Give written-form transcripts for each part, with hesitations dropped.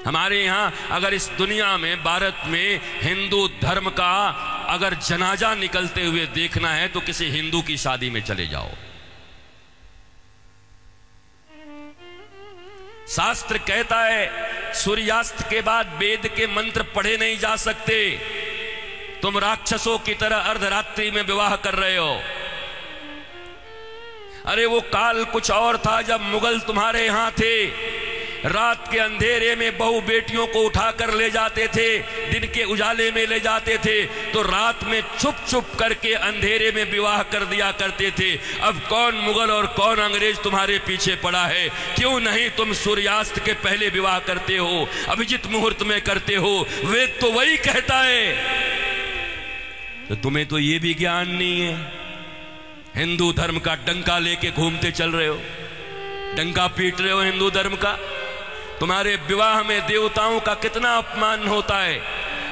हमारे यहाँ अगर इस दुनिया में, भारत में हिंदू धर्म का अगर जनाजा निकलते हुए देखना है तो किसी हिंदू की शादी में चले जाओ। शास्त्र कहता है सूर्यास्त के बाद वेद के मंत्र पढ़े नहीं जा सकते। तुम राक्षसों की तरह अर्धरात्रि में विवाह कर रहे हो। अरे वो काल कुछ और था जब मुगल तुम्हारे यहां थे। रात के अंधेरे में बहू बेटियों को उठाकर ले जाते थे, दिन के उजाले में ले जाते थे, तो रात में छुप छुप करके अंधेरे में विवाह कर दिया करते थे। अब कौन मुगल और कौन अंग्रेज तुम्हारे पीछे पड़ा है? क्यों नहीं तुम सूर्यास्त के पहले विवाह करते हो, अभिजित मुहूर्त में करते हो? वेद तो वही कहता है। तो तुम्हें तो ये भी ज्ञान नहीं है। हिंदू धर्म का डंका लेके घूमते चल रहे हो, डंका पीट रहे हो हिंदू धर्म का। तुम्हारे विवाह में देवताओं का कितना अपमान होता है।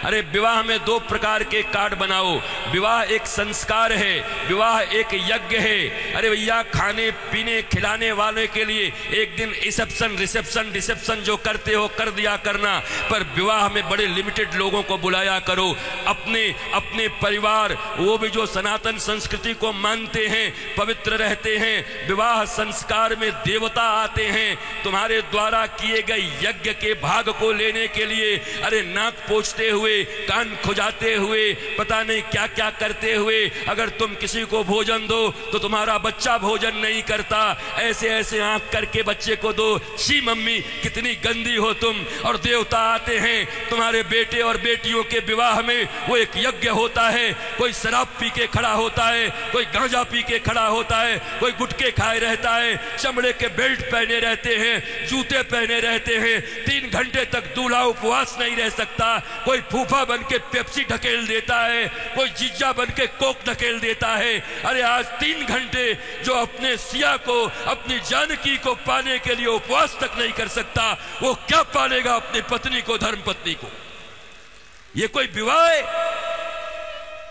अरे विवाह में दो प्रकार के कार्ड बनाओ। विवाह एक संस्कार है, विवाह एक यज्ञ है। अरे भैया, खाने पीने खिलाने वाले के लिए एक दिन रिसेप्शन जो करते हो कर दिया करना, पर विवाह में बड़े लिमिटेड लोगों को बुलाया करो। अपने परिवार, वो भी जो सनातन संस्कृति को मानते हैं, पवित्र रहते हैं। विवाह संस्कार में देवता आते हैं तुम्हारे द्वारा किए गए यज्ञ के भाग को लेने के लिए। अरे नाक पोंछते हुए, कान खुजाते हुए, पता नहीं क्या क्या करते हुए अगर तुम किसी को भोजन दो तो तुम्हारा बच्चा भोजन नहीं करता। ऐसे ऐसे आंख करके बच्चे को दो। शी मम्मी, कितनी गंदी हो तुम। और देवता आते हैं तुम्हारे बेटे और बेटियों के विवाह में। वो एक यज्ञ होता है। कोई शराब पी के खड़ा होता है, कोई गांजा पी के खड़ा होता है, कोई गुटके खाए रहता है, चमड़े के बेल्ट पहने रहते हैं, जूते पहने रहते हैं। 3 घंटे तक दूल्हा उपवास नहीं रह सकता। कोई फूफा बन के पेप्सी ढकेल देता है, कोई जीजा बन के कोक ढकेल देता है। अरे आज 3 घंटे जो अपने सिया को, अपनी जानकी को पाने के लिए उपवास तक नहीं कर सकता, वो क्या पालेगा अपनी पत्नी को, धर्म पत्नी को? ये कोई विवाह है?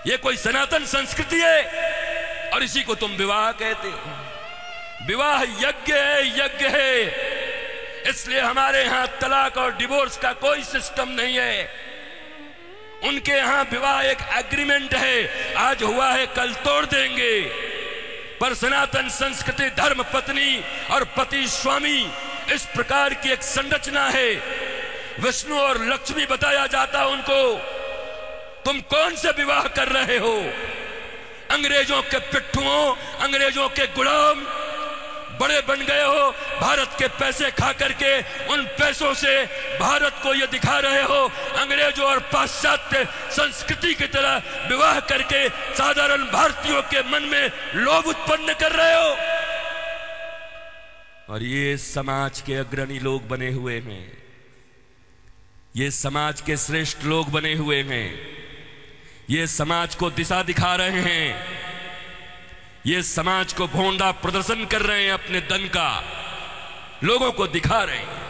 ये कोई सनातन संस्कृति है? और इसी को तुम विवाह कहते हो। विवाह यज्ञ है, यज्ञ है। इसलिए हमारे यहां तलाक और डिवोर्स का कोई सिस्टम नहीं है। उनके यहां विवाह एक एग्रीमेंट है, आज हुआ है कल तोड़ देंगे। पर सनातन संस्कृति धर्म पत्नी और पति स्वामी, इस प्रकार की एक संरचना है। विष्णु और लक्ष्मी बताया जाता उनको। तुम कौन से विवाह कर रहे हो? अंग्रेजों के पिट्ठुओं, अंग्रेजों के गुलाम बड़े बन गए हो। भारत के पैसे खा करके उन पैसों से भारत को ये दिखा रहे हो अंग्रेजों और पाश्चात्य संस्कृति की तरह विवाह करके साधारण भारतीयों के मन में लोभ उत्पन्न कर रहे हो। और ये समाज के अग्रणी लोग बने हुए हैं, ये समाज के श्रेष्ठ लोग बने हुए हैं, ये समाज को दिशा दिखा रहे हैं, ये समाज को भोंडा प्रदर्शन कर रहे हैं, अपने धन का लोगों को दिखा रहे हैं।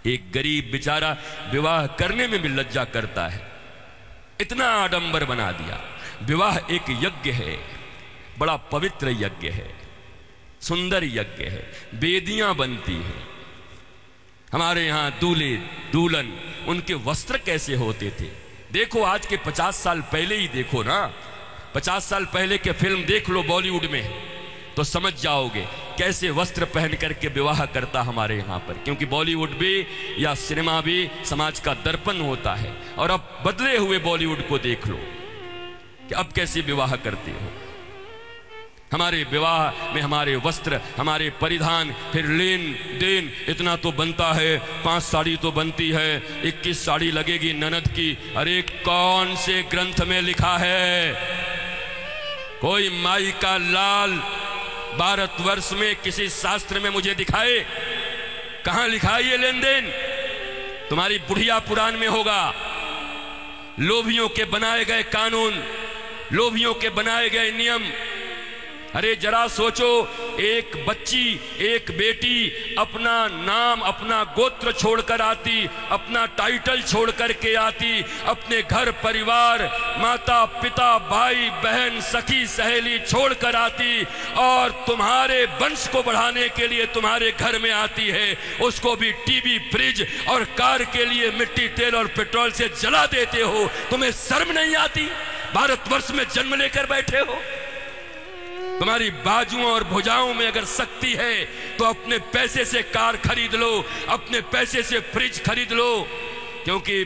एक गरीब बेचारा विवाह करने में भी लज्जा करता है, इतना आडंबर बना दिया। विवाह एक यज्ञ है, बड़ा पवित्र यज्ञ है, सुंदर यज्ञ है, वेदियां बनती हैं। हमारे यहां दूल्हे दुल्हन, उनके वस्त्र कैसे होते थे? देखो आज के 50 साल पहले ही देखो ना, 50 साल पहले के फिल्म देख लो बॉलीवुड में, तो समझ जाओगे कैसे वस्त्र पहन करके विवाह करता हमारे यहाँ पर। क्योंकि बॉलीवुड भी या सिनेमा भी समाज का दर्पण होता है। और अब बदले हुए बॉलीवुड को देख लो कि अब कैसे विवाह करते हो। हमारे विवाह में हमारे वस्त्र, हमारे परिधान, फिर लेन देन इतना तो बनता है। 5 साड़ी तो बनती है, 21 साड़ी लगेगी ननद की। अरे कौन से ग्रंथ में लिखा है? कोई माई का लाल भारतवर्ष में किसी शास्त्र में मुझे दिखाए? कहां लिखा है ये लेन देन? तुम्हारी बुढ़िया पुराण में होगा। लोभियों के बनाए गए कानून, लोभियों के बनाए गए नियम, अरे जरा सोचो, एक बच्ची, एक बेटी अपना नाम, अपना गोत्र छोड़कर आती, अपना टाइटल छोड़ करके आती, अपने घर परिवार, माता पिता, भाई बहन, सखी सहेली छोड़कर आती और तुम्हारे वंश को बढ़ाने के लिए तुम्हारे घर में आती है। उसको भी टीवी, फ्रिज और कार के लिए मिट्टी, तेल और पेट्रोल से जला देते हो। तुम्हें शर्म नहीं आती? भारतवर्ष में जन्म लेकर बैठे हो। तुम्हारी बाजुओं और भुजाओं में अगर शक्ति है तो अपने पैसे से कार खरीद लो, अपने पैसे से फ्रिज खरीद लो, क्योंकि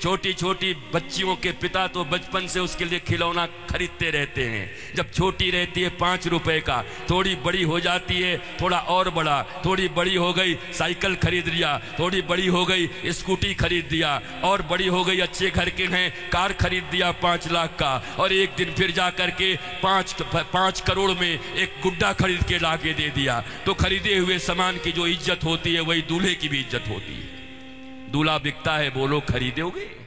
छोटी छोटी बच्चियों के पिता तो बचपन से उसके लिए खिलौना खरीदते रहते हैं। जब छोटी रहती है 5 रुपए का, थोड़ी बड़ी हो जाती है थोड़ा और बड़ा, थोड़ी बड़ी हो गई साइकिल खरीद लिया, थोड़ी बड़ी हो गई स्कूटी खरीद दिया, और बड़ी हो गई अच्छे घर के हैं कार खरीद दिया 5 लाख का, और एक दिन फिर जा करके 5 करोड़ में एक गुड्डा खरीद के ला के दे दिया। तो खरीदे हुए सामान की जो इज्जत होती है वही दूल्हे की भी इज्जत होती है। दूल्हा बिकता है, बोलो खरीदोगे?